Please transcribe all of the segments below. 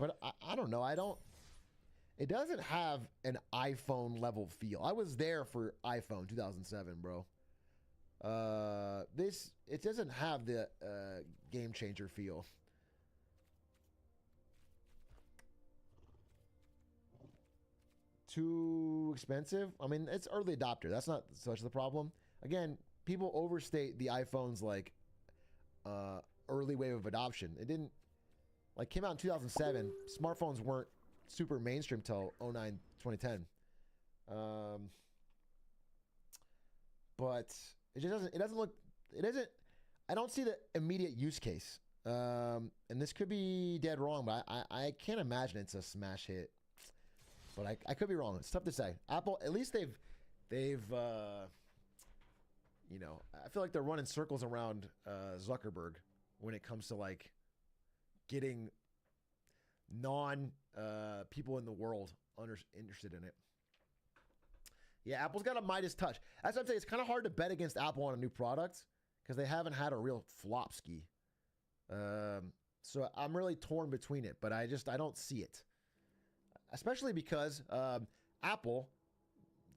But I don't know. It doesn't have an iPhone level feel. I was there for iPhone 2007, bro. It doesn't have the game changer feel. Too expensive? I mean, it's early adopter. That's not such the problem. Again, people overstate the iPhone's like early wave of adoption. It didn't like came out in 2007. Smartphones weren't super mainstream till 09, 2010. But it just doesn't look, I don't see the immediate use case. And this could be dead wrong, but I can't imagine it's a smash hit. But I could be wrong. It's tough to say. Apple, at least they've you know, I feel like they're running circles around Zuckerberg when it comes to like getting people in the world interested in it. Yeah, Apple's got a Midas touch. That's what I'm saying. It's kind of hard to bet against Apple on a new product because they haven't had a real flop ski. So I'm really torn between it, but I don't see it. Especially because Apple,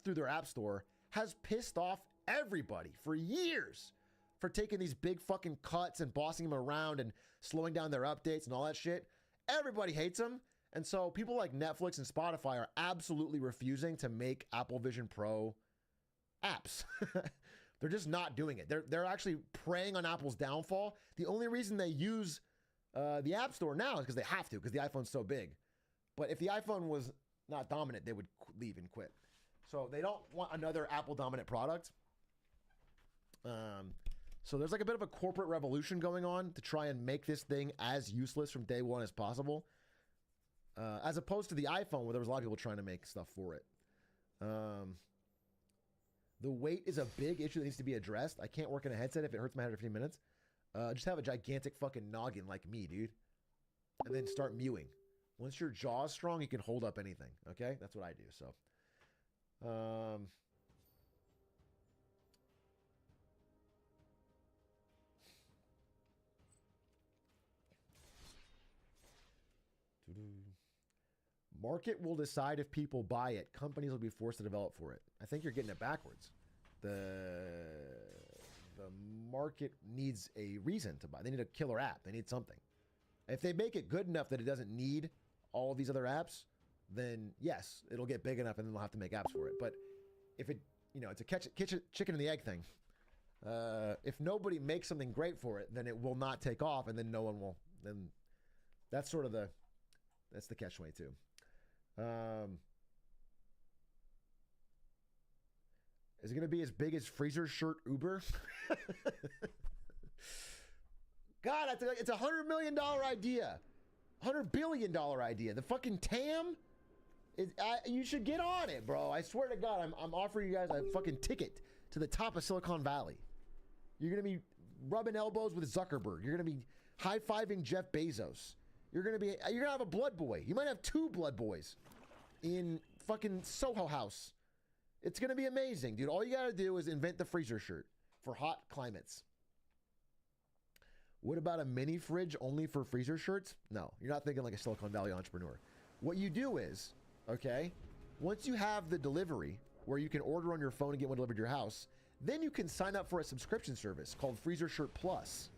through their App Store, has pissed off everybody for years for taking these big fucking cuts and bossing them around and slowing down their updates and all that shit. Everybody hates them. And so people like Netflix and Spotify are absolutely refusing to make Apple Vision Pro apps. They're just not doing it. They're actually preying on Apple's downfall. The only reason they use the App Store now is because they have to, because the iPhone's so big. But if the iPhone was not dominant, they would leave and quit. So they don't want another Apple dominant product. So there's like a bit of a corporate revolution going on to try and make this thing as useless from day one as possible. As opposed to the iPhone, where there was a lot of people trying to make stuff for it. The weight is a big issue that needs to be addressed. I can't work in a headset if it hurts my head for 15 minutes. Just have a gigantic fucking noggin like me, dude. And then start mewing. Once your jaw's strong, you can hold up anything. Okay? That's what I do. So, market will decide if people buy it. Companies will be forced to develop for it. I think you're getting it backwards. The market needs a reason to buy. They need a killer app. They need something. If they make it good enough that it doesn't need all of these other apps, then yes, it'll get big enough and then they'll have to make apps for it. But if it, you know, it's a chicken and the egg thing. If nobody makes something great for it, then it will not take off, and then no one will. Then that's sort of that's the catch-22. Is it going to be as big as Freezer Shirt Uber? God, it's a $100 million idea. $100 billion idea. The fucking TAM? You should get on it, bro. I swear to God, I'm offering you guys a fucking ticket to the top of Silicon Valley. You're going to be rubbing elbows with Zuckerberg. You're going to be high-fiving Jeff Bezos. You're going to have a blood boy. You might have 2 blood boys in fucking Soho House. It's going to be amazing, dude. All you got to do is invent the freezer shirt for hot climates. What about a mini fridge only for freezer shirts? No, you're not thinking like a Silicon Valley entrepreneur. What you do is, okay, once you have the delivery where you can order on your phone and get one delivered to your house, then you can sign up for a subscription service called Freezer Shirt Plus.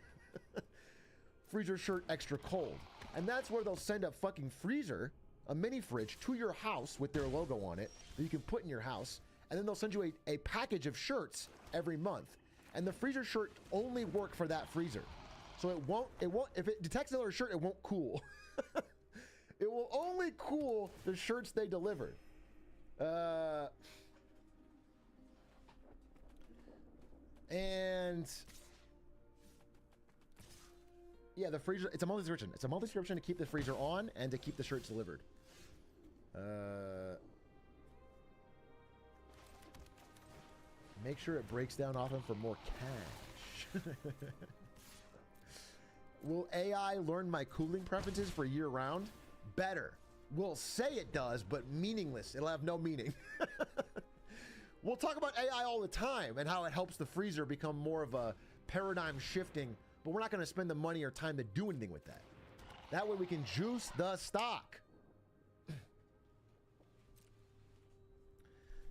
Freezer Shirt Extra Cold. And that's where they'll send a fucking freezer, a mini fridge, to your house with their logo on it that you can put in your house. And then they'll send you a package of shirts every month. And the freezer shirt only work for that freezer. So it won't, if it detects another shirt, it won't cool. It will only cool the shirts they deliver. And yeah, the freezer, it's a multi-subscription. It's a multi-subscription to keep the freezer on and to keep the shirts delivered. Make sure it breaks down often for more cash. Will AI learn my cooling preferences for year-round? Better. We'll say it does, but meaningless. It'll have no meaning. We'll talk about AI all the time and how it helps the freezer become more of a paradigm shifting, but we're not going to spend the money or time to do anything with that. That way we can juice the stock.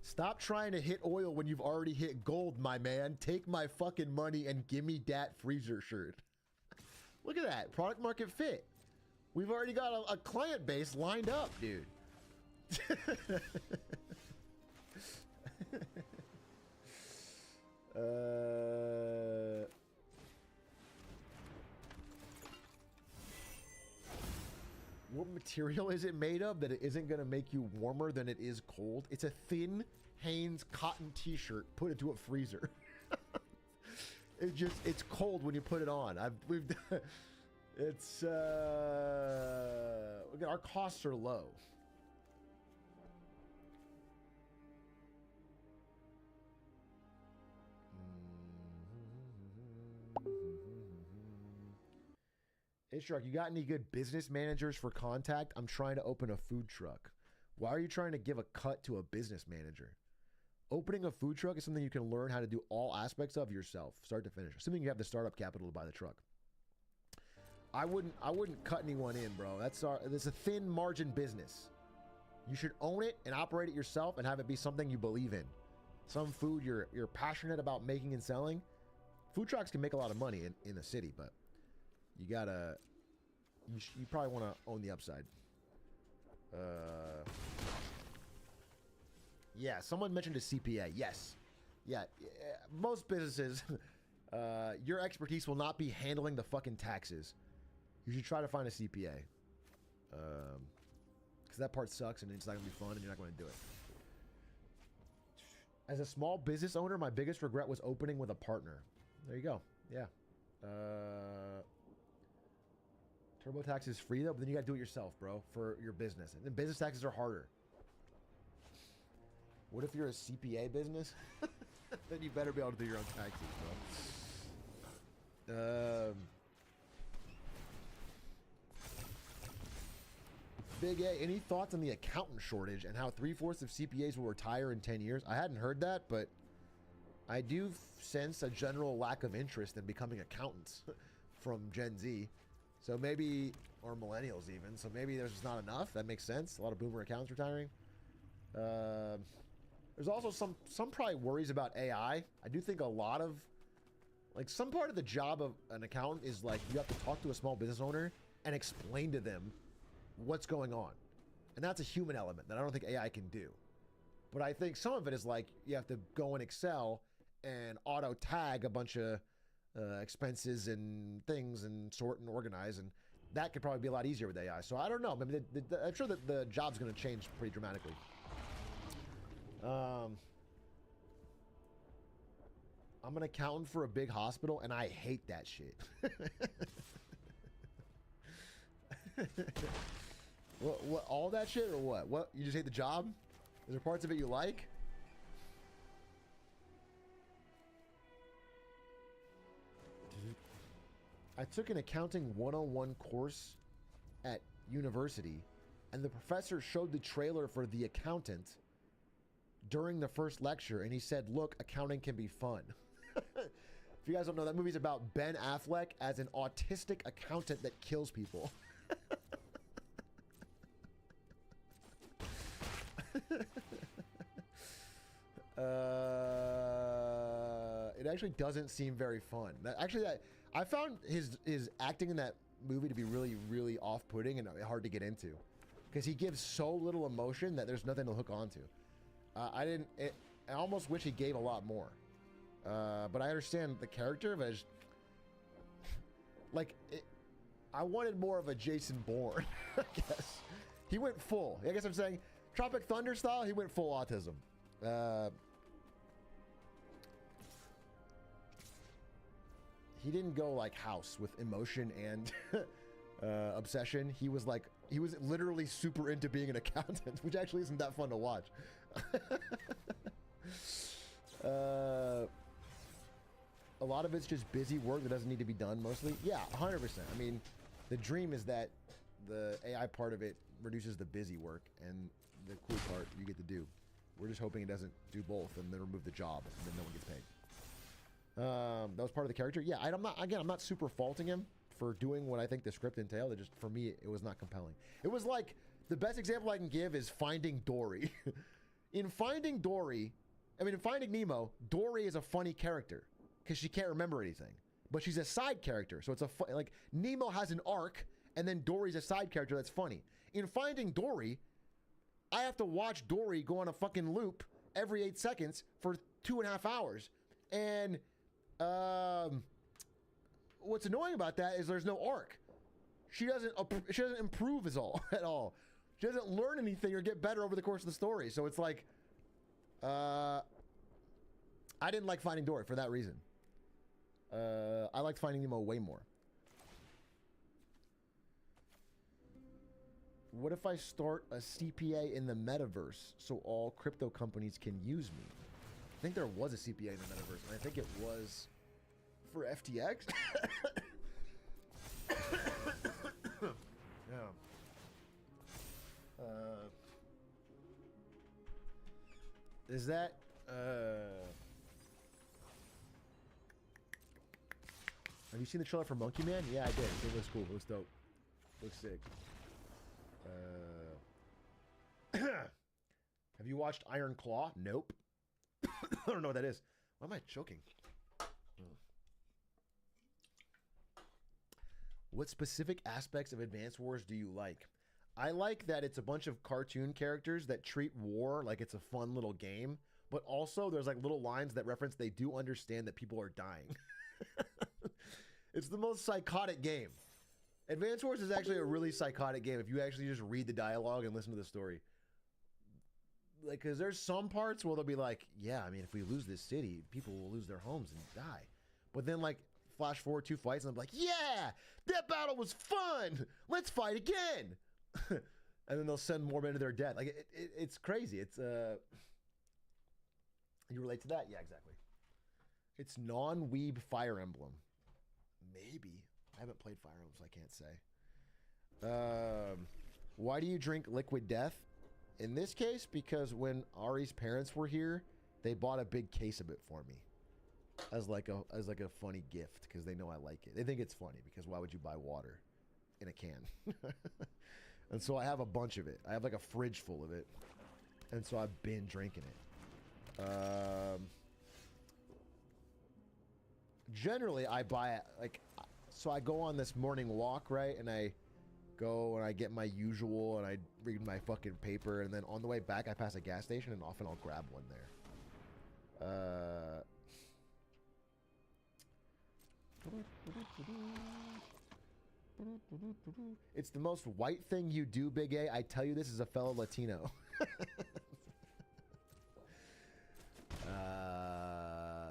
Stop trying to hit oil when you've already hit gold, my man. Take my fucking money and give me that freezer shirt. Look at that. Product market fit. We've already got a client base lined up, dude. What material is it made of that it isn't going to make you warmer than it is cold? It's a thin Hanes cotton t-shirt put into a freezer. It's cold when you put it on. It's look at our costs are low. Hey Shark, you got any good business managers for contact? I'm trying to open a food truck. Why are you trying to give a cut to a business manager? Opening a food truck is something you can learn how to do all aspects of yourself, start to finish. Assuming you have the startup capital to buy the truck. I wouldn't cut anyone in, bro. That's a thin margin business. You should own it and operate it yourself and have it be something you believe in. Some food you're passionate about making and selling. Food trucks can make a lot of money in a city, but you probably want to own the upside. Yeah, someone mentioned a CPA. Yes. Yeah, most businesses, your expertise will not be handling the fucking taxes. You should try to find a CPA. Because that part sucks and it's not going to be fun and you're not going to do it. As a small business owner, my biggest regret was opening with a partner. There you go. Yeah. TurboTax is free though, but then you got to do it yourself, bro, for your business. And then business taxes are harder. What if you're a CPA business? Then you better be able to do your own taxes, bro. Big A, any thoughts on the accountant shortage and how 3/4 of CPAs will retire in 10 years? I hadn't heard that, but I do sense a general lack of interest in becoming accountants from Gen Z. So maybe, or millennials even, so maybe there's just not enough. That makes sense. A lot of boomer accountants retiring. There's also some probably worries about AI. I do think a lot of, like, some part of the job of an accountant is like you have to talk to a small business owner and explain to them what's going on. And that's a human element that I don't think AI can do. But I think some of it is like you have to go in Excel and auto tag a bunch of expenses and things and sort and organize, and that could probably be a lot easier with AI. So I don't know. Maybe I'm sure that the job's going to change pretty dramatically. I'm an accountant for a big hospital, and I hate that shit. What? All that shit, or what? What? You just hate the job? Is there parts of it you like? I took an accounting 101 course at university, and the professor showed the trailer for The Accountant during the first lecture, and he said, look, accounting can be fun. If you guys don't know, that movie's about Ben Affleck as an autistic accountant that kills people. It actually doesn't seem very fun. I found his acting in that movie to be really, really off-putting and hard to get into, because he gives so little emotion that there's nothing to hook onto. I almost wish he gave a lot more, but I understand the character, but I wanted more of a Jason Bourne. I guess he went full. I guess I'm saying Tropic Thunder style. He went full autism. He didn't go like House with emotion and obsession. He was literally super into being an accountant, which actually isn't that fun to watch. A lot of it's just busy work that doesn't need to be done mostly. Yeah, 100%. I mean, the dream is that the AI part of it reduces the busy work, and the cool part you get to do. We're just hoping it doesn't do both and then remove the job and then no one gets paid. That was part of the character. Yeah, I'm not super faulting him for doing what I think the script entailed. It just, for me, it was not compelling. It was like, the best example I can give is Finding Dory. In Finding Nemo, Dory is a funny character because she can't remember anything, but she's a side character. So it's like Nemo has an arc, and then Dory's a side character that's funny. In Finding Dory, I have to watch Dory go on a fucking loop every 8 seconds for 2.5 hours. And what's annoying about that is there's no arc. She doesn't improve at all. She doesn't learn anything or get better over the course of the story. So it's like, I didn't like Finding Dory for that reason. I liked Finding Nemo way more. What if I start a CPA in the metaverse so all crypto companies can use me? I think there was a CPA in the metaverse, and I think it was for FTX. Yeah. Is that have you seen the trailer for Monkey Man? Yeah, I did. It looks cool. It looks dope. Looks sick. Have you watched Iron Claw? Nope. I don't know what that is. Why am I choking? What specific aspects of Advance Wars do you like? I like that it's a bunch of cartoon characters that treat war like it's a fun little game, but also there's like little lines that reference they do understand that people are dying. It's the most psychotic game. Advance Wars is actually a really psychotic game if you actually just read the dialogue and listen to the story. Like, because there's some parts where they'll be like, yeah, I mean, if we lose this city, people will lose their homes and die. But then, like, flash forward 2 fights, and I'm like, yeah, that battle was fun. Let's fight again. And then they'll send more men to their death. Like, it's crazy. It's, you relate to that? Yeah, exactly. It's non-weeb Fire Emblem. Maybe. I haven't played Fire Emblem, so I can't say. Why do you drink Liquid Death? In this case, because when Ari's parents were here, they bought a big case of it for me as like a funny gift because they know I like it. They think it's funny because why would you buy water in a can? And so I have a bunch of it. I have like a fridge full of it, and so I've been drinking it. Generally, I buy it like, so I go on this morning walk, right, and I go and I get my usual and I read my fucking paper, and then on the way back I pass a gas station and often I'll grab one there. It's the most white thing you do, Big A. I tell you this as a fellow Latino.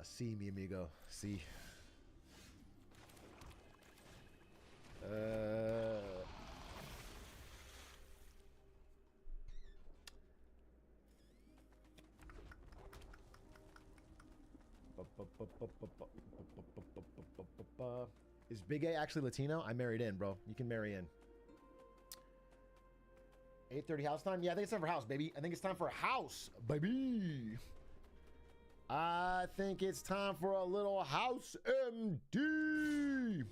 Sí, mi amigo. Sí. Is Big A actually Latino? I married in, bro. You can marry in. 8:30 house time? Yeah, I think it's time for house, baby. I think it's time for house, baby. I think it's time for a little house MD.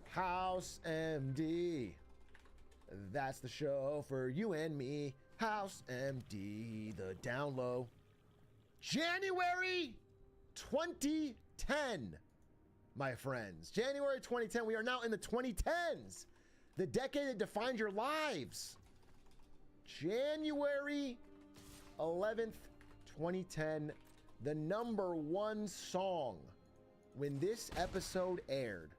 House MD. That's the show for you and me. House MD, the down low. January 2010, my friends. January 2010. We are now in the 2010s. The decade that defined your lives. January 11th, 2010. The #1 song when this episode aired.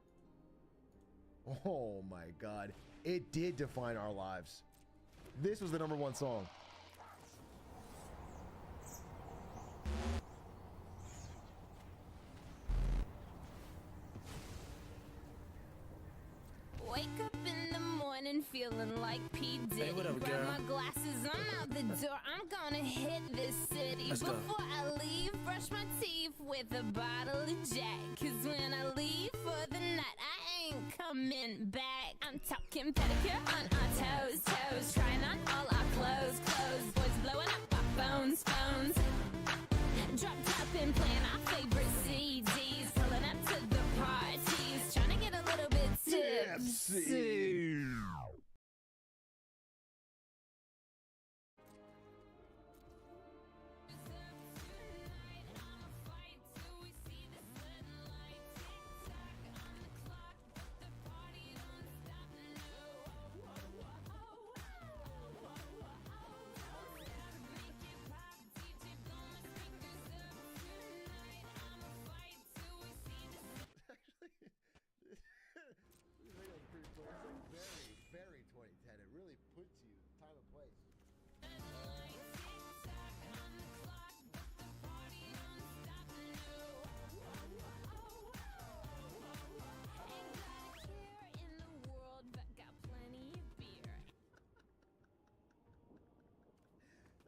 Oh my God. It did define our lives. This was the #1 song. Wake up in the morning feeling like P. Diddy. Hey, what up, Grab girl? my glasses, I'm out the door. I'm gonna hit this city. Let's go. Before I leave, brush my teeth with a bottle of Jack. 'Cause when I leave for the night, I ain't coming coming back. I'm talking pedicure on our toes, toes. Trying on all our clothes, clothes. Boys blowing up our phones, phones. Dropped up and playing our favorite CDs. Pulling up to the parties. Trying to get a little bit tipsy. Very 2010. It really puts you time and place.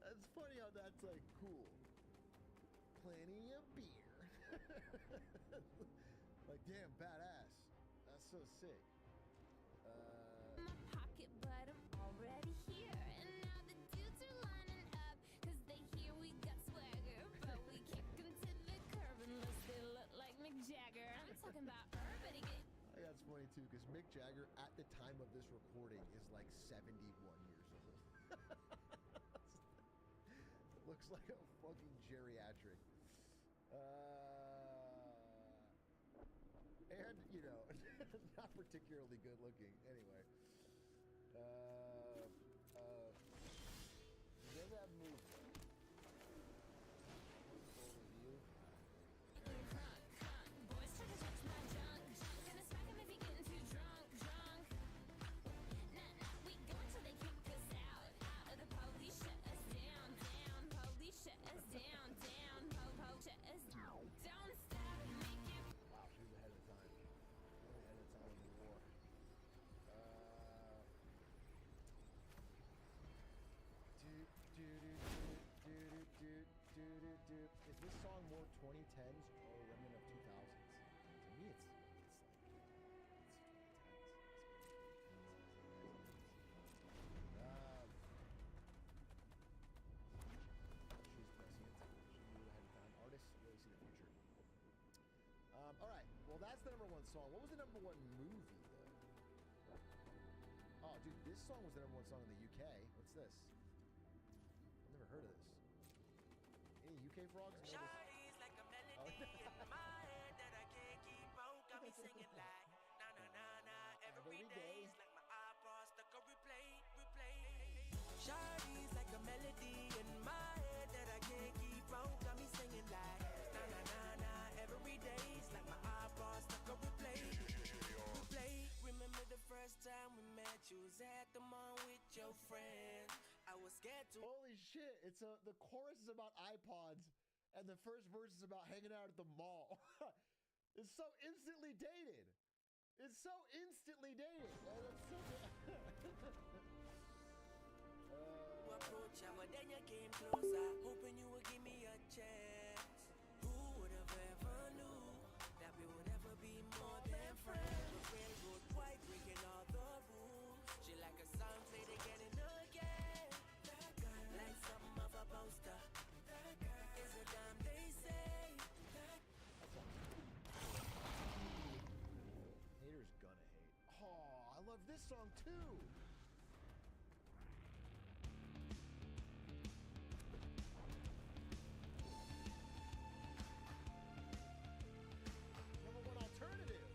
That's funny how that's like cool. Plenty of beer. Like damn, badass. That's so sick. Pocket, but I'm already here. And now the dudes are lining up, cause they hear we got swagger. But we kick them to the curb unless they look like Mick Jagger. I'm talking about everybody get. That's funny too, because Mick Jagger at the time of this recording is like 71 years old. Looks like a fucking geriatric. And, you know, not particularly good looking. Anyway. He does have moves, though. Overview. Boys try to touch my junk, junk. Gonna smack him if he getting too drunk, drunk. Nah, we go until they kick us out, out. The police shut us down, down. Police shut us down, down. Po shut us down. Don't stop, make it. Wow, she was ahead of time. Really ahead of time in the war. Is this song more 2010s or a remnant of 2000s? To me, it's like it's 2010s. She's prescient. She knew ahead of time. Artists really see the future. All right. Well, that's the #1 song. What was the #1 movie though? Oh, dude, this song was the #1 song in the UK. What's this? I've never heard of this. Any UK frogs? Know this? Like a melody in my head that I can't keep out. Got me singing like na na na na every day. It's like my iPod stuck on replay, replay. Shawty's like a melody in my head that I can't keep out. Got me singing like na na na na every day. It's like my iPod stuck on replay, replay. Remember the first time we met? You was at the mall with your friends. I was scared to. Holy shit! It's the chorus is about iPods, and the first verse is about hanging out at the mall. It's so instantly dated. It's so instantly dated. Oh, that's so approach ya, but then you came closer, hoping you would give me a chance. Who would have ever knew that we would ever be more than friends? Railroad white, breaking all the rules. She like a song played again and again. That girl, like something of a poster. That girl is a damn they say. Haters gonna hate. Oh, I love this song too. #1 alternative.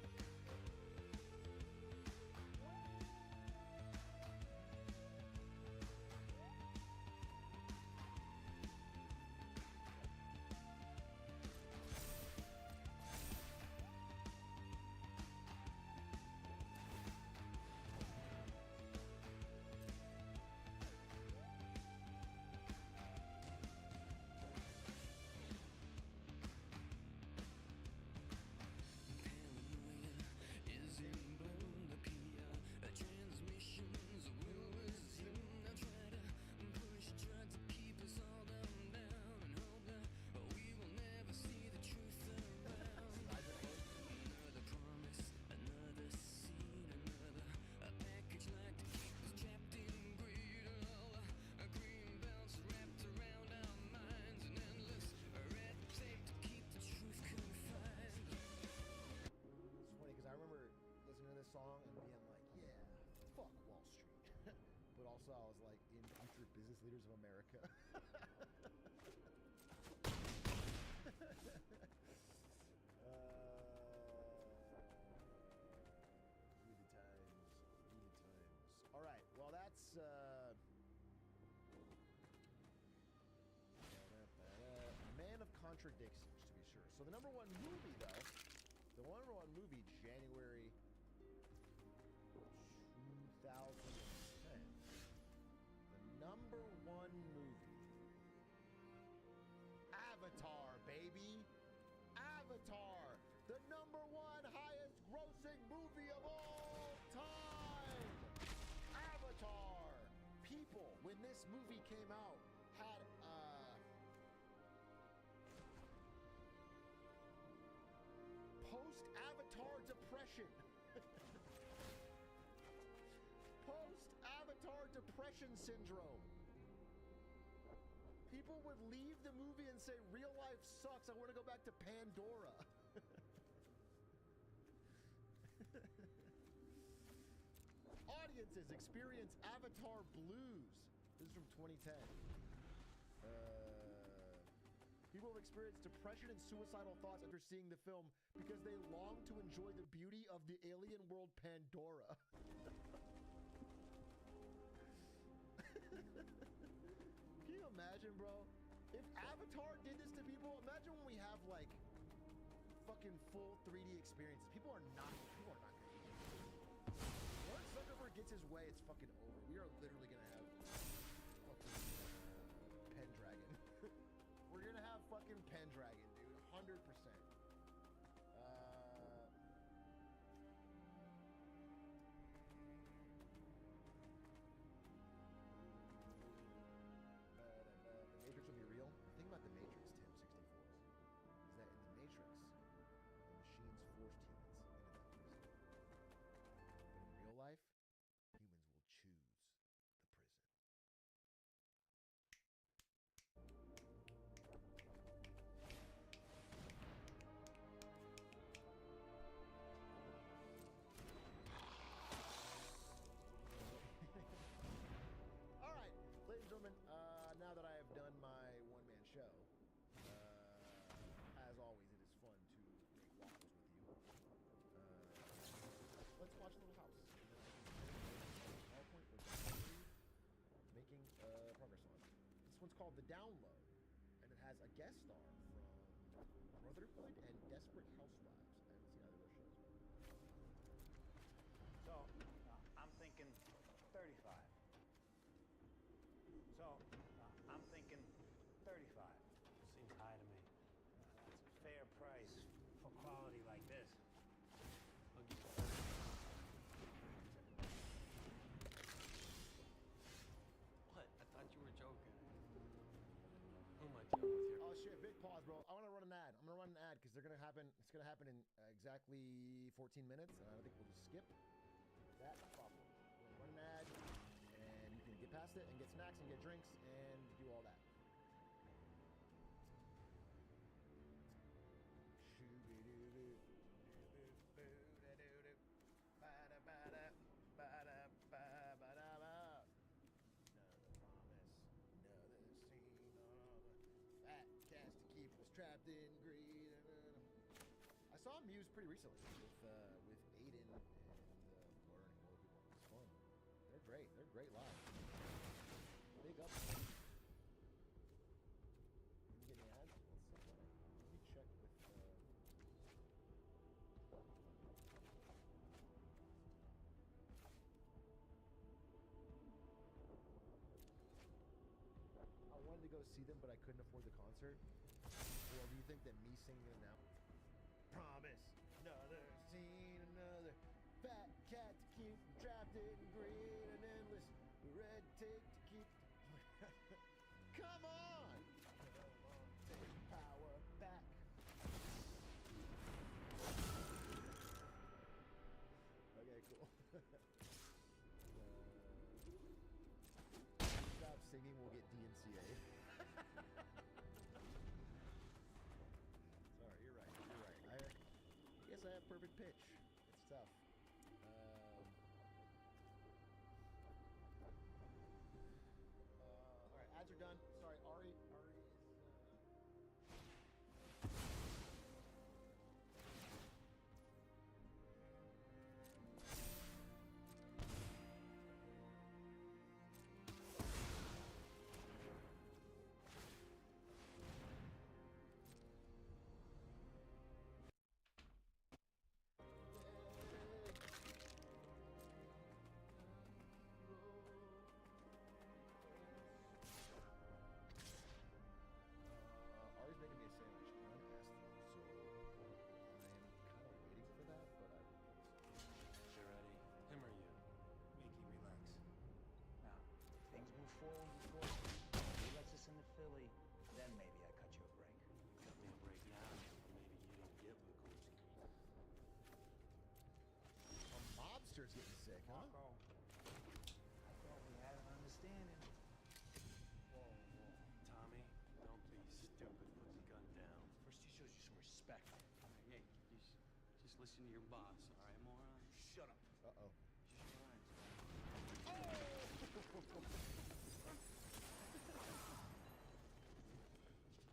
was like in Future Business Leaders of America. Give me the times. Give me the times. All right. Well, that's Man of Contradictions, to be sure. So the number one movie, though, January 2010. The number one movie, Avatar, baby. Avatar, the number one highest grossing movie of all time. Avatar. People, when this movie came out, had post-Avatar depression. Post-Avatar depression syndrome. People would leave the movie and say, real life sucks, I want to go back to Pandora. Audiences experience Avatar blues. This is from 2010. People have experienced depression and suicidal thoughts after seeing the film because they long to enjoy the beauty of the alien world Pandora. Can you imagine, bro? If Avatar did this to people, imagine when we have like fucking full 3D experiences. People are not gonna eat it. Once Zuckerberg gets his way, it's fucking over. We are literally gonna have fucking Pendragon. We're gonna have fucking Pendragon, dude. 100%. The Matrix will be real. The thing about the Matrix, Tim 64, is that in the Matrix, the machines force humans into that prison. But in real life, humans will choose the prison. All right, ladies and gentlemen, now that I have done my one-man show, as always, it is fun to make waffles with you. Let's watch Little House. PowerPoint we're making progress on. This one's called The Download, and it has a guest star from Brotherhood and Desperate Housewives. I haven't seen either of those shows. So, I'm thinking 35. So, I'm thinking 35. Seems high to me. That's a fair price for quality like this. I'll give you 30. What? I thought you were joking. Who am I joking with here? Oh shit! Big pause, bro. I want to run an ad. I'm gonna run an ad because they're gonna happen. It's gonna happen in exactly 14 minutes, and I think we'll just skip that problem. We're gonna run an ad, and you can get past it and get snacks and get drinks and do all that. Trapped in greed. I saw Muse pretty recently with Aiden and Blur and more people. It's fun. They're great. They're great live. Big up. Did you get any ads? Let me check with. I wanted to go see them, but I couldn't afford the concert. Or do you think that me singing it now? Promise, another scene, another fat cat to keep trapped in greed and endless red tape to keep. Come on! Take power back. Okay, cool. Stop singing, we'll get DNCA. Sorry, you're right. I guess I have perfect pitch. It's tough. respect. All right, hey, just listen to your boss, all right, moron? Shut up. Uh-oh. Just relax.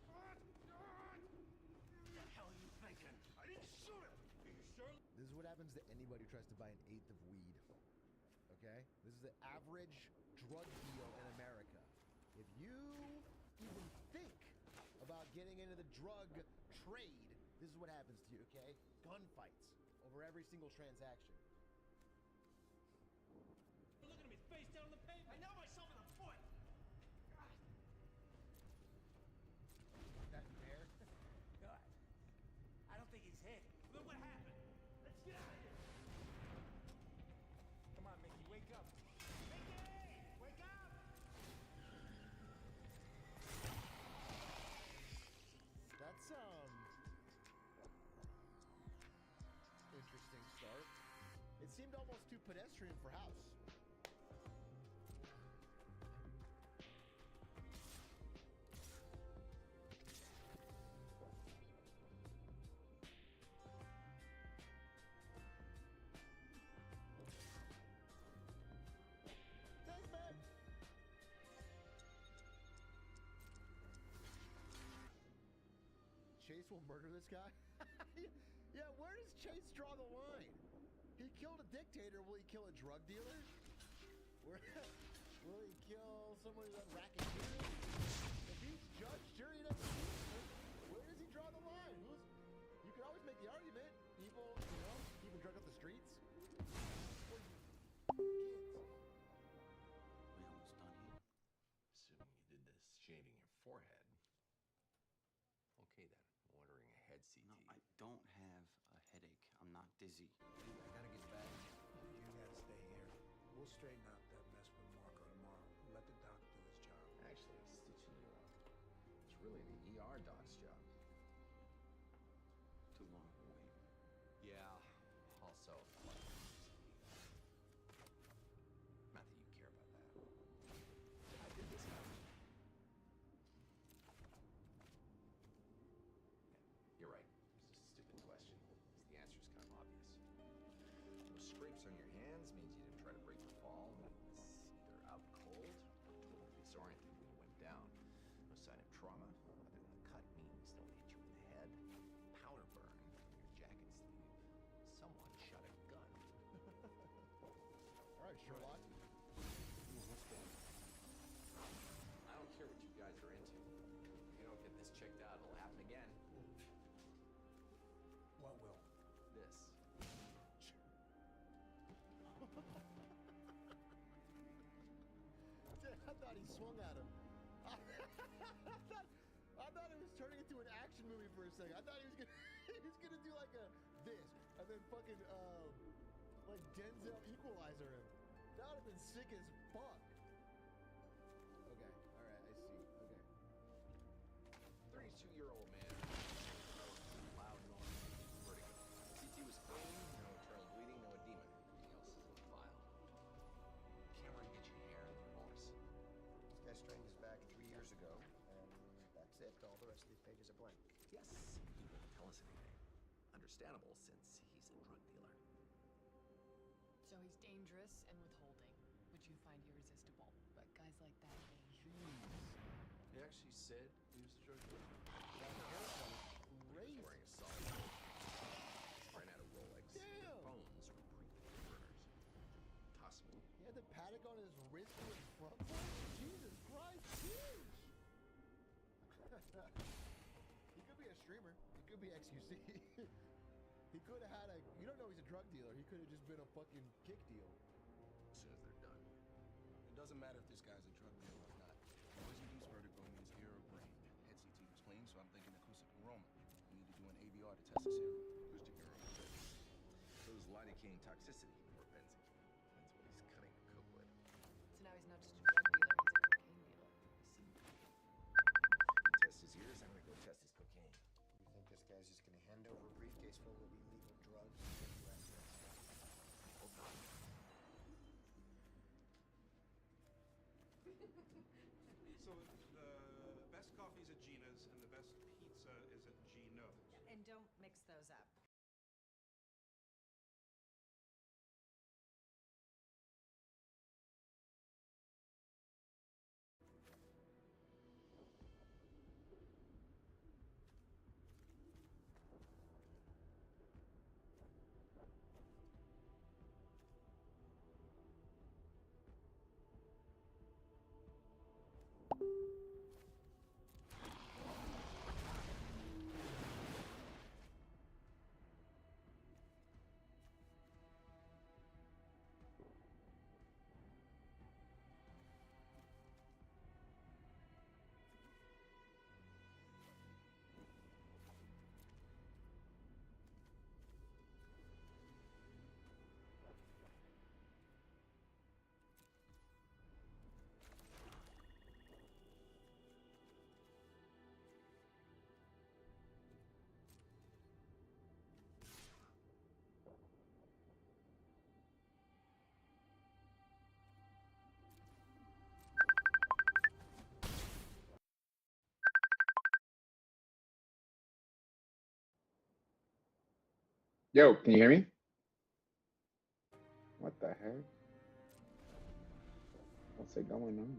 What the hell are you thinking? I didn't shoot him. Are you sure? This is what happens to anybody who tries to buy an eighth of weed. Okay? This is the average drug deal in America. If you even think about getting into the drug trade, this is what happens to you, okay? Gunfights over every single transaction. Look at me, face down on the pavement. I know myself in the foot. That fair? God. I don't think he's hit. Look what happened. Let's get out of here. Come on, Mickey, wake up. Mickey! Wake up! That's interesting start. It seemed almost too pedestrian for House. Thanks, man. Chase will murder this guy? Yeah, where does Chase draw the line? He killed a dictator. Will he kill a drug dealer? Will he kill someone who's a racketeer? If he's judge, jury, and executioner, where does he draw the line? You could always make the argument. People, keeping drug off the streets. Kids. We almost done here. Assuming you did this shaving your forehead. Okay then, I'm ordering a head CT. No, I don't have a headache. I'm not dizzy. Dude, I gotta get back. You gotta stay here. We'll straighten out that mess with Marco tomorrow. Let the doc do his job. Actually, I'm stitching you up. It's really the ER doc's job. Too long of a wait. Yeah. Also, not that you care about that. I did this now. You're right. It's just a stupid question. The answer's kind of obvious. Those scrapes on your hands means you didn't try to break the fall. Means either out cold or totally disoriented when you went down. No sign of trauma other than the cut means they'll hit you in the head. Powder burn from your jacket sleeve. Someone shot a gun. All right, Sherlock. What's that? I don't care what you guys are into. If you don't get this checked out, it'll happen again. What will? This. I thought he swung at him. I thought it was turning into an action movie for a second. I thought he was gonna do like a this and then fucking like Denzel Equalizer him. That would have been sick as fuck. Okay, all right, I see. Okay. 32-year-old man. Loud noise. Vertigo. CT was clean, no internal bleeding, no edema. Everything else is in the file. Cameron, get your hair in your voice. This guy strained his back 3 years ago, and that's it. All the rest of these pages are blank. Yes, he won't tell us anything. Understandable, since he's a drug dealer. So he's dangerous and withholding, which you find irresistible. But guys like that, He actually said he was a drug dealer. That haircut is He was crazy. wearing a solid gold. Ran out of Rolex. Damn. Their phones were pre-paid burners. Toss me. He had the paddock on his wrist in his front part? Jesus Christ, huge! He could be a streamer. He could be XQC. He could have had you don't know he's a drug dealer. He could have just been a fucking kick deal. As soon as they're done. It doesn't matter if this guy's a drug dealer or not. Poison-induced vertigo means ear or brain. Head CT was clean, so I'm thinking acoustic enrollment. We need to do an ABR to test this here. Acoustic neuroprotection. So is lidocaine toxicity or benzene. Depends what he's cutting the coke with. so now he's not just a drug dealer, he's a cocaine dealer. Test his ears, I'm gonna go test his cocaine. You think this guy's just going to hand over a briefcase full of illegal drugs to the US? Hold on. So the best coffee's at Gina's and the best pizza is at Gino's. And don't mix those up. Yo, can you hear me? What the heck? What's it going on?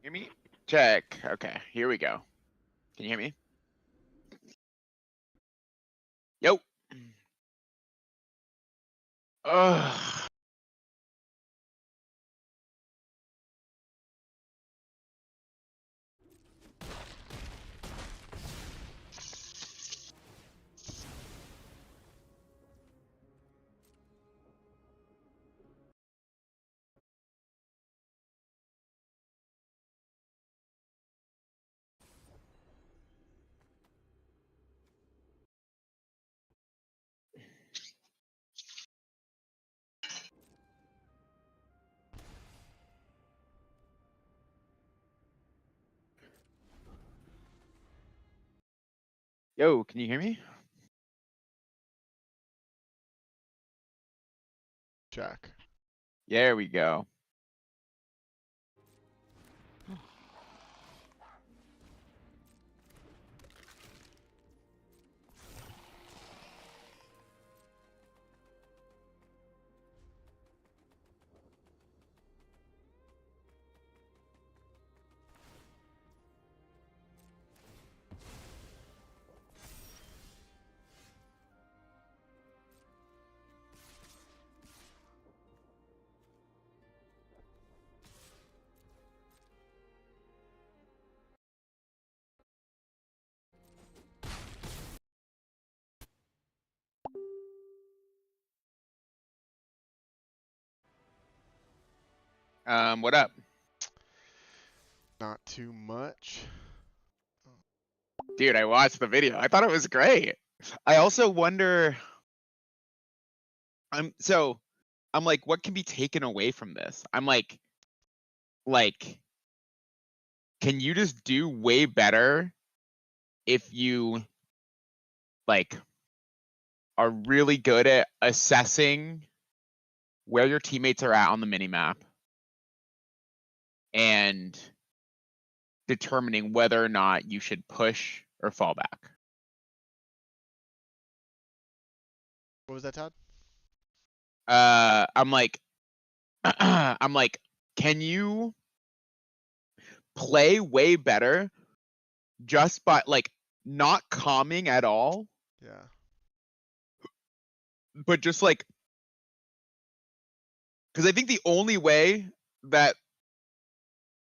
Hear me? Check. Okay, here we go. Can you hear me? Yo. Ugh. Yo, can you hear me? Check. There we go. What up? Not too much. Dude, I watched the video. I thought it was great. I also wonder. I'm like, what can be taken away from this? I'm like, like, can you just do way better if you like are really good at assessing where your teammates are at on the minimap and determining whether or not you should push or fall back? What was that, Todd? I'm like, I'm like, can you play way better just by like not calming at all, Yeah. but just like, because I think the only way that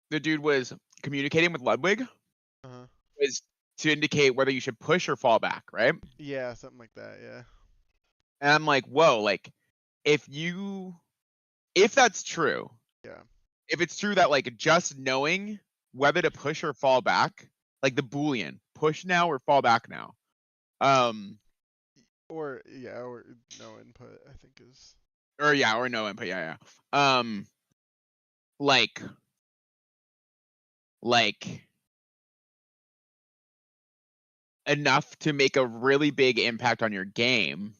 the dude was communicating with Ludwig Uh-huh. was to indicate whether you should push or fall back, right? Yeah, something like that, yeah. And I'm like, whoa, like if that's true, Yeah. if it's true that like just knowing whether to push or fall back, like the Boolean, push now or fall back now. Or no input, I think is. Or no input, yeah. Like enough to make a really big impact on your game.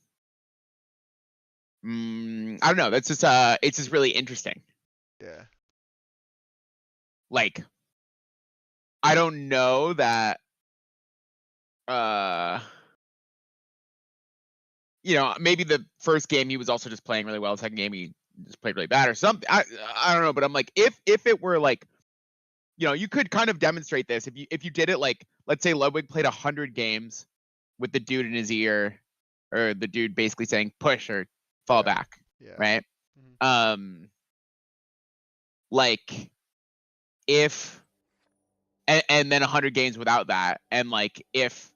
I don't know. That's just it's just really interesting. Yeah. Like, I don't know that you know, maybe the first game he was also just playing really well. The second game he just played really bad or something. I don't know, but I'm like, if it were like, you know, you could kind of demonstrate this if you did it like, let's say Ludwig played 100 games with the dude in his ear, or the dude basically saying push or fall back, right? Like if and then 100 games without that, and like if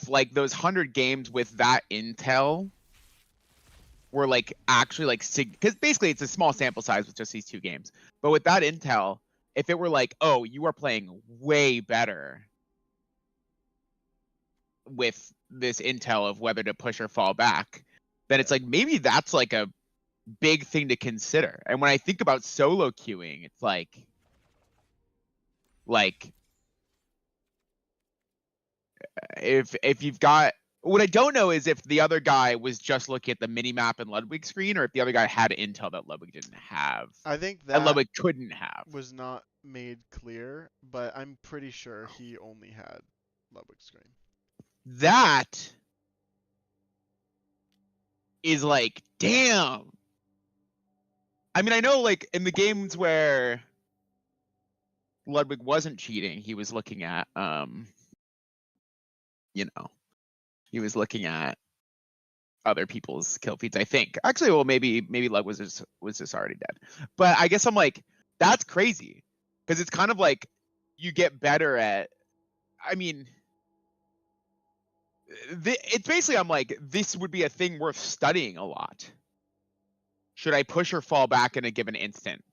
like those 100 games with that intel were like actually like because basically it's a small sample size with just these 2 games, but with that intel, if it were like, oh, you are playing way better with this intel of whether to push or fall back, then it's like maybe that's like a big thing to consider. And when I think about solo queuing, it's like if you've got, what I don't know is if the other guy was just looking at the mini map and Ludwig's screen, or if the other guy had intel that Ludwig didn't have. I think that that Ludwig couldn't have. was not made clear, but I'm pretty sure he only had Ludwig's screen. That is like, damn. I mean, I know like in the games where Ludwig wasn't cheating, he was looking at you know, he was looking at other people's kill feeds, I think. Actually, well, maybe Ludwig was just already dead. But I guess I'm like, that's crazy, because it's kind of like you get better at. I mean, it's basically, I'm like, this would be a thing worth studying a lot. Should I push or fall back in a given instant?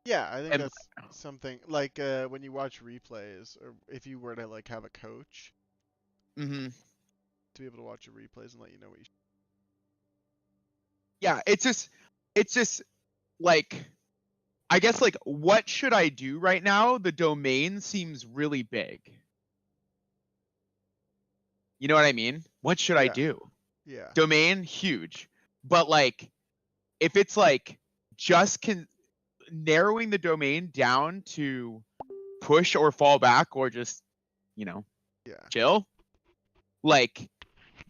Yeah, I think that's something like when you watch replays, or if you were to like have a coach, to be able to watch your replays and let you know what you. Yeah, it's just like, I guess like, what should I do right now? The domain seems really big. You know what I mean? What should I do? Yeah. Domain, huge. But like, if it's like just narrowing the domain down to push or fall back, or just, you know, chill, like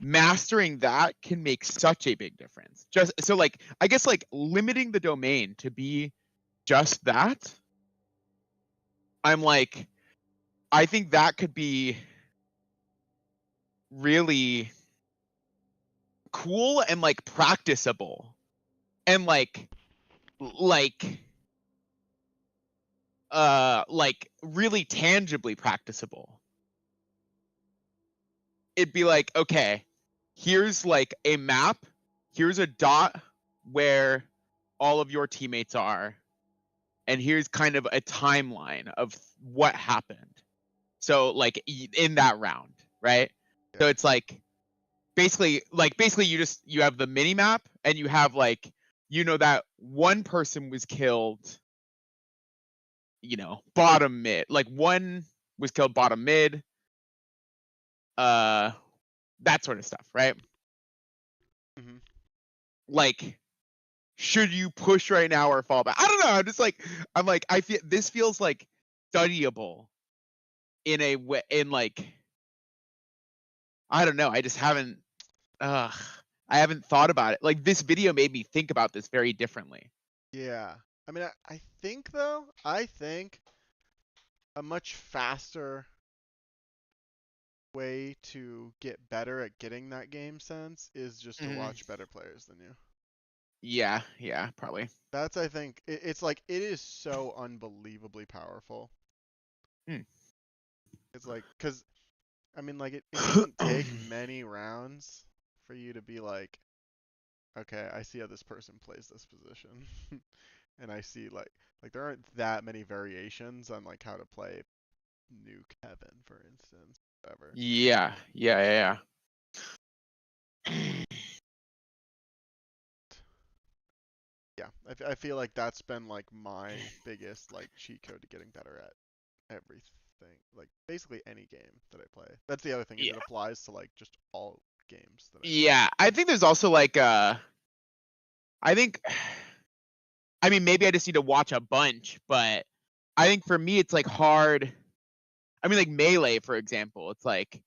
mastering that can make such a big difference. Just so like, I guess like limiting the domain to be just that, I'm like, I think that could be really cool and like practicable and like really tangibly practicable. It'd be like, okay, here's like a map, here's a dot where all of your teammates are, and here's kind of a timeline of what happened. So like in that round, right? So it's like basically you have the mini map, and you have like, you know, that one person was killed bottom mid. Like one was killed bottom mid. That sort of stuff, right? Mhm. Like, should you push right now or fall back? I don't know. I'm like, I feel this feels like studyable in a way, I don't know. I just haven't. I haven't thought about it. Like this video made me think about this very differently. Yeah. I mean, I think though, I think a much faster way to get better at getting that game sense is just to watch better players than you. Yeah, probably. That's, I think, it's like, it is so unbelievably powerful. It's like, because, I mean, like, it doesn't take many rounds for you to be like, okay, I see how this person plays this position. And I see, like, there aren't that many variations on, like, how to play Nuke Heaven, for instance, whatever. Yeah. Yeah, I feel like that's been like my biggest like cheat code to getting better at everything, like basically any game that I play. That's the other thing is it applies to like just all games that I play. Yeah, I think there's also like I mean maybe I just need to watch a bunch, but I think for me it's like hard. I mean like Melee for example, it's like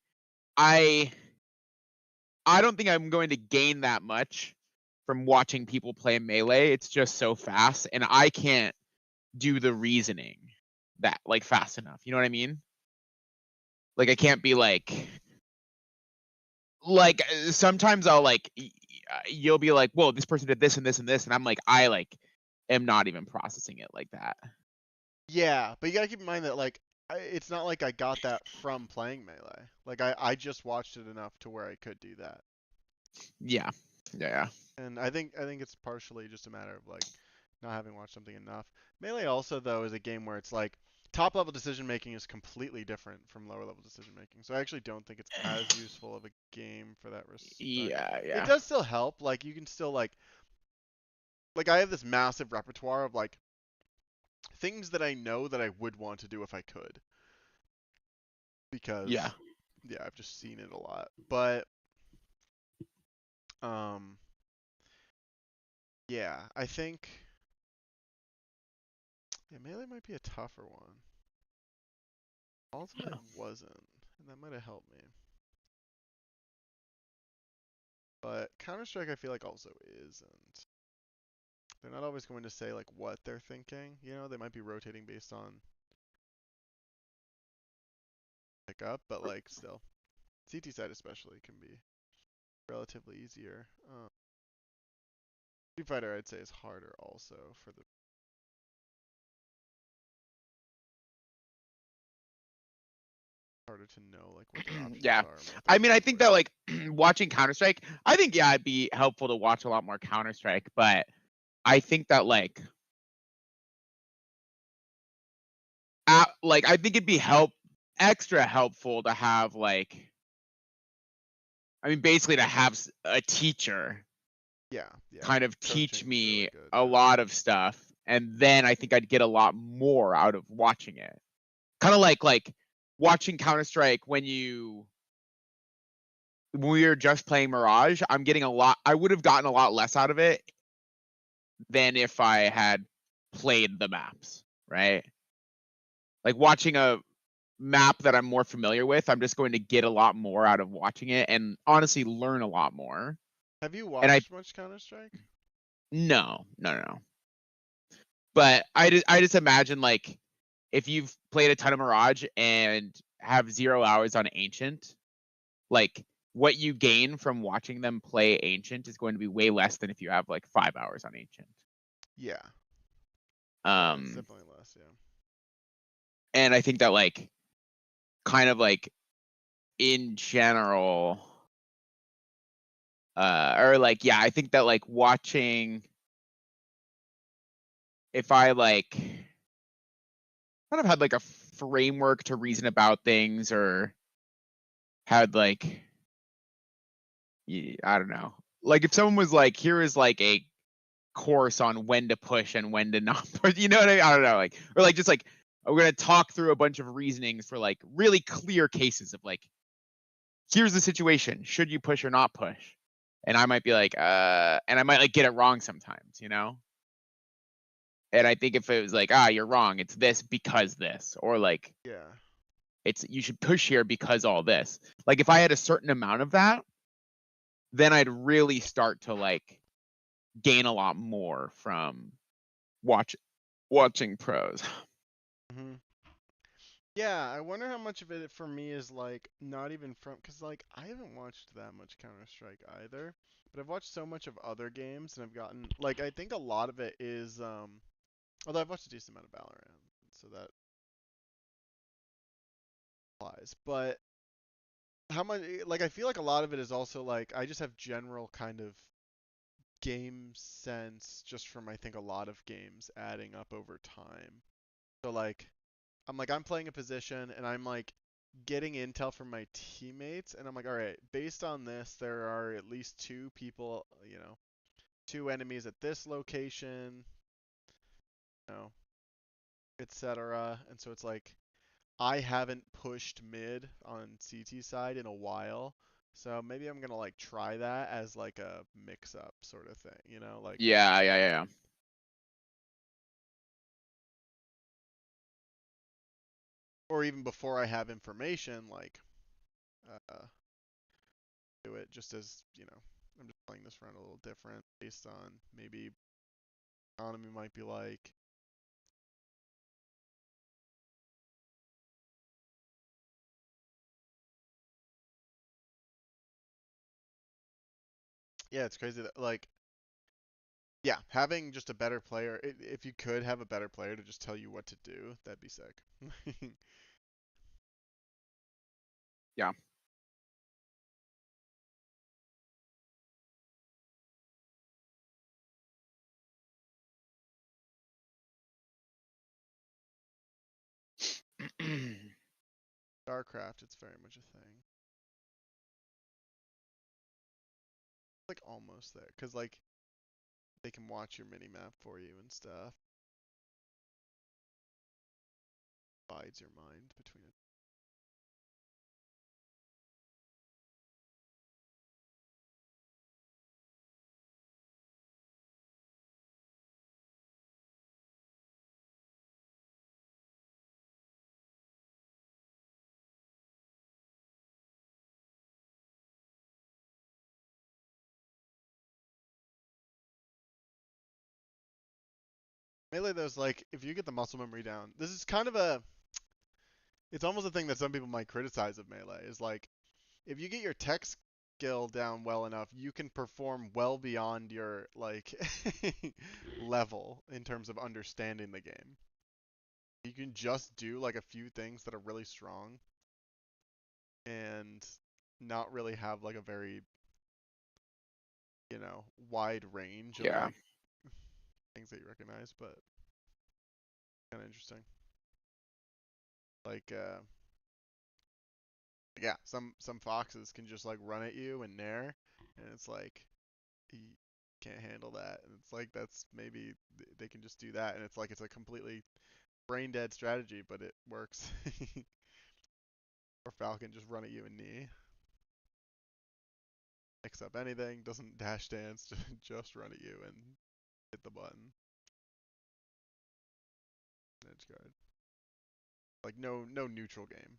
I don't think I'm going to gain that much from watching people play Melee. It's just so fast and I can't do the reasoning that like fast enough. You know what I mean? Like I can't be like sometimes I'll like you'll be like, whoa, this person did this and this and this, and I'm like, I like am not even processing it like that. Yeah, but you gotta keep in mind that like it's not like I got that from playing Melee. Like I just watched it enough to where I could do that. Yeah. And I think it's partially just a matter of like not having watched something enough. Melee also though is a game where it's like top level decision making is completely different from lower level decision making. So I actually don't think it's as useful of a game for that respect. Yeah. It does still help. Like you can still like I have this massive repertoire of like things that I know that I would want to do if I could. Because yeah, I've just seen it a lot. But yeah, I think Melee might be a tougher one. Ultimate wasn't, and that might have helped me. But Counter-Strike I feel like also isn't. They're not always going to say like what they're thinking, you know, they might be rotating based on pickup, but like still. CT side especially can be relatively easier. Street Fighter I'd say is harder also for the harder to know like what their options Yeah. are. I mean I think that like watching Counter-Strike, I think it'd be helpful to watch a lot more Counter-Strike, but I think that like I think it'd be extra helpful to have like I mean basically to have a teacher kind of teach me really good, a lot of stuff, and then I think I'd get a lot more out of watching it. Kind of like watching Counter-Strike when we were just playing Mirage, I would have gotten a lot less out of it than if I had played the maps, right? Like watching a map that I'm more familiar with, I'm just going to get a lot more out of watching it and honestly learn a lot more. Have you watched much Counter-Strike? No. But I just imagine like if you've played a ton of Mirage and have 0 hours on Ancient, like what you gain from watching them play Ancient is going to be way less than if you have like 5 hours on Ancient. Yeah. It's definitely less, yeah. And I think that like kind of like in general or like yeah, I think that like watching if I like kind of had like a framework to reason about things or had like I don't know. Like if someone was like, here is like a course on when to push and when to not push, you know what I mean? I don't know, like or like just like we're gonna talk through a bunch of reasonings for like really clear cases of like, here's the situation. Should you push or not push? And I might be like, and I might like get it wrong sometimes, you know? And I think if it was like, you're wrong, it's this because this, or like, Yeah. it's you should push here because all this. Like if I had a certain amount of that, then I'd really start to like gain a lot more from watching pros. Hmm. Yeah, I wonder how much of it for me is like not even from, because like I haven't watched that much Counter-Strike either, but I've watched so much of other games and I've gotten like I think a lot of it is although I've watched a decent amount of Valorant, so that applies. But how much like I feel like a lot of it is also like I just have general kind of game sense just from I think a lot of games adding up over time. So like I'm playing a position and I'm like getting intel from my teammates and I'm like, all right, based on this, there are at least two people, you know, two enemies at this location, you know, etc. And so it's like I haven't pushed mid on CT side in a while. So maybe I'm gonna like try that as like a mix up sort of thing, you know, like Yeah. or even before I have information, like do it just as, you know, I'm just playing this round a little different based on maybe economy might be like. Yeah, it's crazy that like yeah, having just a better player, if you could have a better player to just tell you what to do, that'd be sick. Yeah. StarCraft, it's very much a thing. Like almost there, cause like they can watch your mini map for you and stuff. Divides your mind between it. Melee though's like if you get the muscle memory down, this is kind of a it's almost a thing that some people might criticize of Melee is like if you get your tech skill down well enough, you can perform well beyond your like level in terms of understanding the game. You can just do like a few things that are really strong and not really have like a very, you know, wide range of Yeah. like things that you recognize, but kind of interesting. Like yeah, some foxes can just like run at you and nair, and it's like you can't handle that, and it's like that's maybe they can just do that, and it's like it's a completely brain dead strategy, but it works. Or Falcon just run at you and knee. Mix up anything, doesn't dash dance, just run at you and hit the button. Edge guard. Like no neutral game.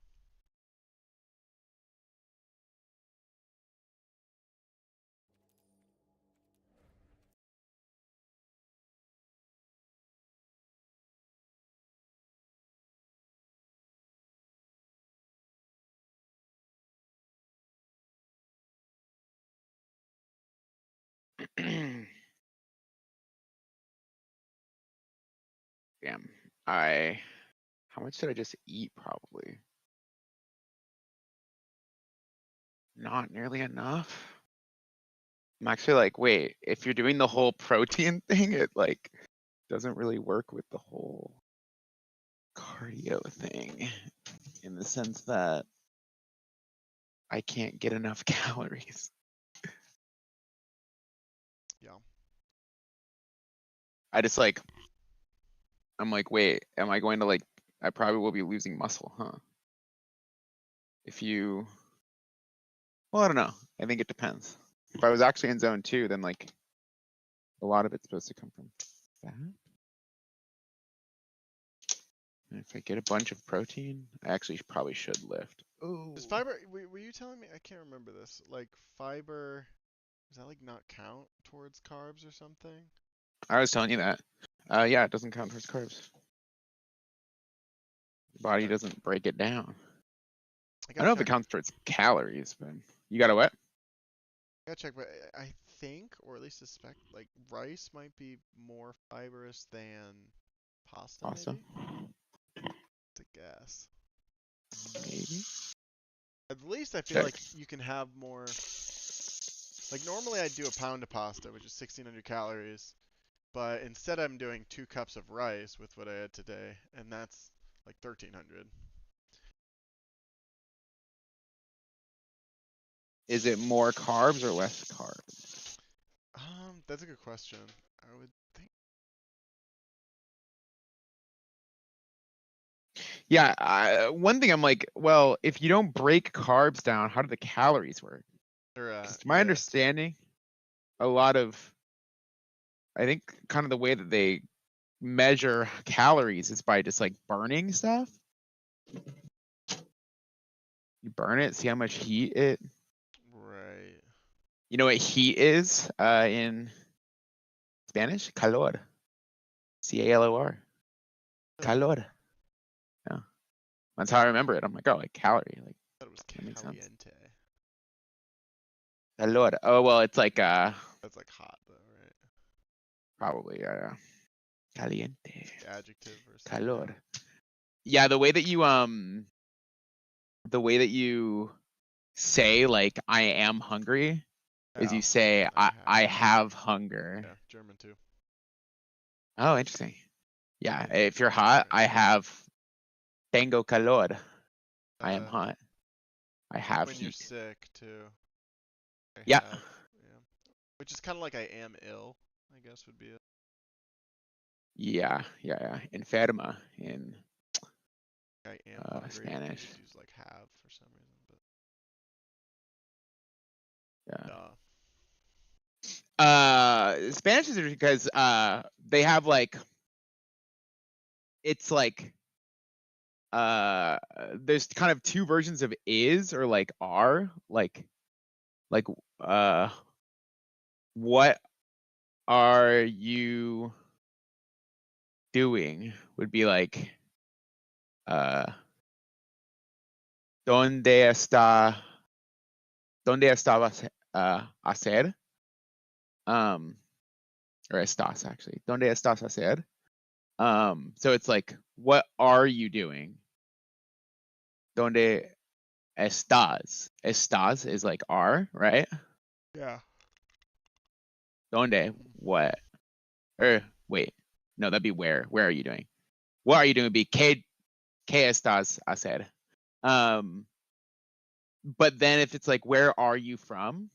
Damn. How much did I just eat? Probably not nearly enough. I'm actually like, wait, if you're doing the whole protein thing, it like doesn't really work with the whole cardio thing in the sense that I can't get enough calories. Yeah. I just like, I'm like, wait, am I going to like I probably will be losing muscle, huh? If you, well, I don't know. I think it depends. If I was actually in zone 2, then like a lot of it's supposed to come from fat. And if I get a bunch of protein, I actually probably should lift. Oh. Is fiber? Were you telling me? I can't remember this. Like fiber, does that like not count towards carbs or something? I was telling you that. Yeah, it doesn't count towards carbs. The body doesn't break it down. I don't know if it counts towards calories, but you got a what? I gotta check, but I think, or at least suspect, like rice might be more fibrous than pasta. Pasta? Maybe? It's a guess. Maybe. At least I feel like you can have more. Like normally I'd do a pound of pasta, which is 1,600 calories, but instead I'm doing 2 cups of rice with what I had today, and that's like 1,300. Is it more carbs or less carbs? That's a good question. I would think. Yeah, one thing I'm like, well, if you don't break carbs down, how do the calories work? To my understanding, a lot of, I think kind of the way that they measure calories is by just like burning stuff. You burn it, see how much heat it. Right. You know what heat is in Spanish? Calor. C-A-L-O-R. Calor. Yeah. That's how I remember it. I'm like, oh, like calorie. Like, I thought it was that makes sense. caliente. Calor. Oh, well, it's like That's like hot though, right? probably caliente. The adjective or something. Calor. Yeah, the way that you say like I am hungry is you say I have hunger. Yeah, German too. Oh, interesting. Yeah, if you're hot, I have tengo calor. I am hot. I have when heat. you're sick too. Yeah. Yeah. Which is kind of like I am ill, I guess would be it. Yeah. Enferma in I am hungry. Spanish. You use like have for some reason, but Spanish is interesting because they have like, it's like there's kind of 2 versions of is or like are, like what are you doing would be like ¿dónde estabas hacer? Or estás actually. ¿Dónde estás hacer? So it's like, what are you doing? ¿Dónde estás? Estás is like are, right? yeah. ¿Dónde? What? Or wait, no, that'd be where. Where are you doing? What are you doing? Would be ¿qué estás hacer? But then if it's like, where are you from?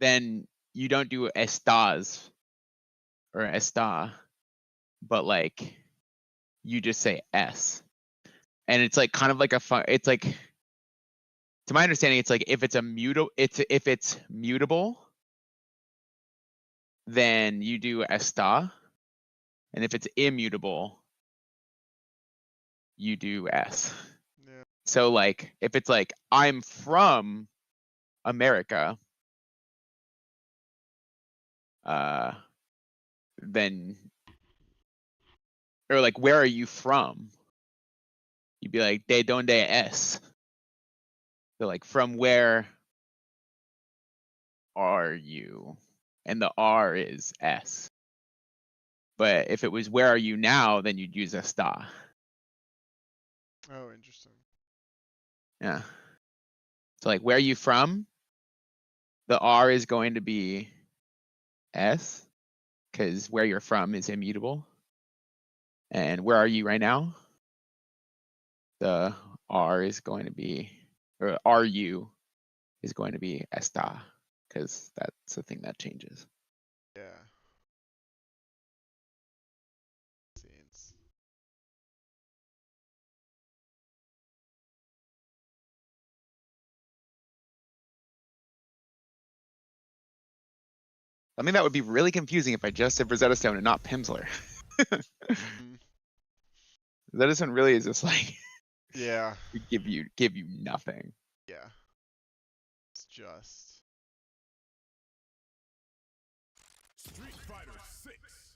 Then you don't do estás or está, but like you just say s. And it's like kind of like it's like, to my understanding, it's like if it's mutable, then you do está. And if it's immutable, you do s. Yeah. So like if it's like I'm from America, then, or like where are you from? You'd be like de donde es. So like from where are you? And the R is S. But if it was where are you now, then you'd use está. Oh, interesting. Yeah. So like where are you from? The R is going to be S, because where you're from is immutable. And where are you right now? The R is going to be, or are you is going to be está, because that's the thing that changes. Yeah. Scenes. I mean, that would be really confusing if I just said Rosetta Stone and not Pimsleur. Mm, Rosetta Stone really is just like yeah. give you nothing. Yeah. It's just. Street Fighter 6.